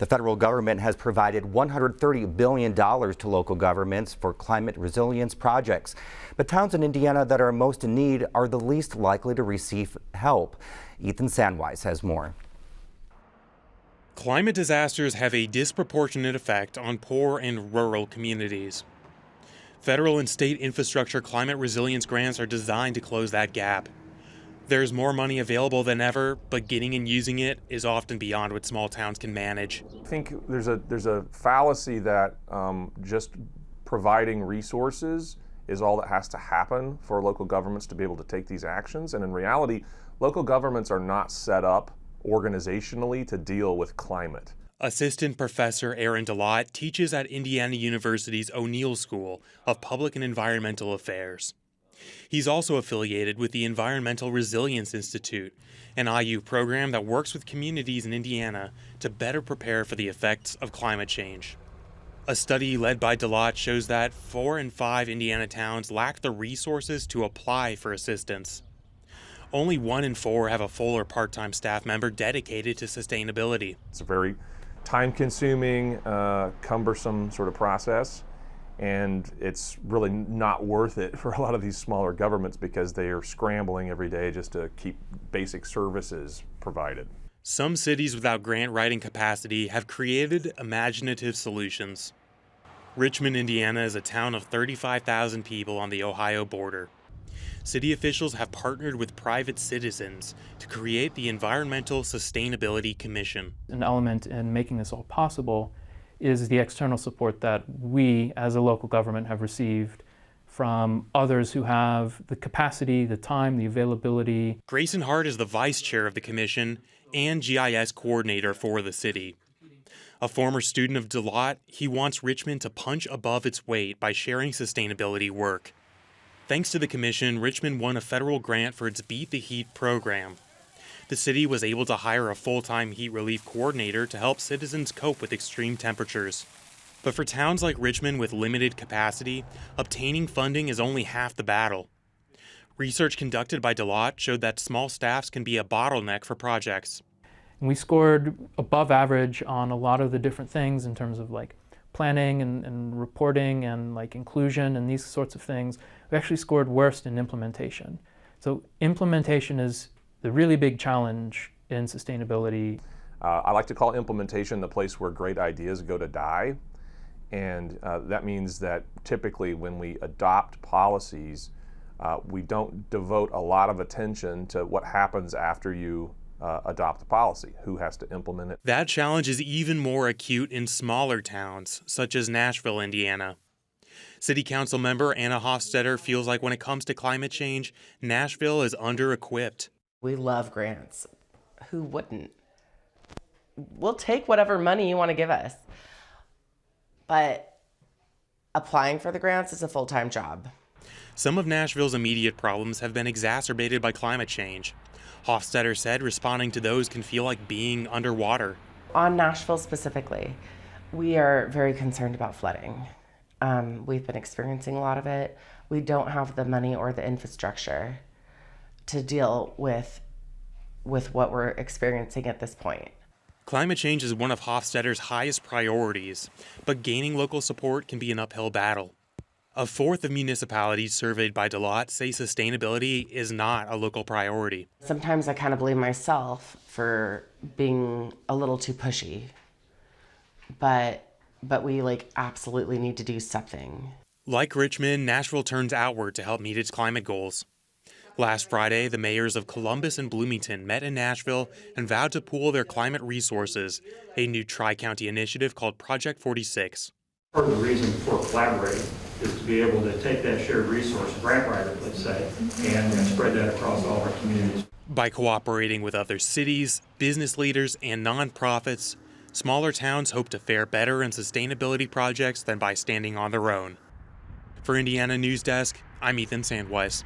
The federal government has provided $130 billion to local governments for climate resilience projects. But towns in Indiana that are most in need are the least likely to receive help. Ethan Sandweiss has more. Climate disasters have a disproportionate effect on poor and rural communities. Federal and state infrastructure climate resilience grants are designed to close that gap. There's more money available than ever, but getting and using it is often beyond what small towns can manage. I think there's a fallacy that just providing resources is all that has to happen for local governments to be able to take these actions. And in reality, local governments are not set up organizationally to deal with climate. Assistant Professor Aaron DeLotte teaches at Indiana University's O'Neill School of Public and Environmental Affairs. He's also affiliated with the Environmental Resilience Institute, an IU program that works with communities in Indiana to better prepare for the effects of climate change. A study led by DeLotte shows that 4 in 5 Indiana towns lack the resources to apply for assistance. Only 1 in 4 have a full or part-time staff member dedicated to sustainability. It's a very time-consuming, cumbersome sort of process, and it's really not worth it for a lot of these smaller governments because they are scrambling every day just to keep basic services provided. Some cities without grant writing capacity have created imaginative solutions. Richmond, Indiana is a town of 35,000 people on the Ohio border. City officials have partnered with private citizens to create the Environmental Sustainability Commission. An element in making this all possible is the external support that we as a local government have received from others who have the capacity, the time, the availability. Grayson Hart is the vice chair of the commission and GIS coordinator for the city. A former student of DeLotte, he wants Richmond to punch above its weight by sharing sustainability work. Thanks to the commission, Richmond won a federal grant for its Beat the Heat program. The city was able to hire a full-time heat relief coordinator to help citizens cope with extreme temperatures. But for towns like Richmond with limited capacity, obtaining funding is only half the battle. Research conducted by DeLotte showed that small staffs can be a bottleneck for projects. And we scored above average on a lot of the different things in terms of like planning and reporting and like inclusion and these sorts of things. We actually scored worst in implementation. So implementation is the really big challenge in sustainability. I like to call implementation the place where great ideas go to die. And that means that typically when we adopt policies, we don't devote a lot of attention to what happens after you adopt the policy, who has to implement it. That challenge is even more acute in smaller towns, such as Nashville, Indiana. City Council member Anna Hofstetter feels like when it comes to climate change, Nashville is under-equipped. We love grants. Who wouldn't? We'll take whatever money you want to give us. But applying for the grants is a full-time job. Some of Nashville's immediate problems have been exacerbated by climate change. Hofstetter said responding to those can feel like being underwater. On Nashville specifically, we are very concerned about flooding. We've been experiencing a lot of it. We don't have the money or the infrastructure to deal with what we're experiencing at this point. Climate change is one of Hofstetter's highest priorities, but gaining local support can be an uphill battle. A fourth of municipalities surveyed by DeLotte say sustainability is not a local priority. Sometimes I kind of blame myself for being a little too pushy, but we absolutely need to do something. Like Richmond, Nashville turns outward to help meet its climate goals. Last Friday, the mayors of Columbus and Bloomington met in Nashville and vowed to pool their climate resources, a new tri-county initiative called Project 46. Part of the reason for collaborating is to be able to take that shared resource, grant writer, let's say, and spread that across all our communities. By cooperating with other cities, business leaders, and nonprofits, smaller towns hope to fare better in sustainability projects than by standing on their own. For Indiana News Desk, I'm Ethan Sandweiss.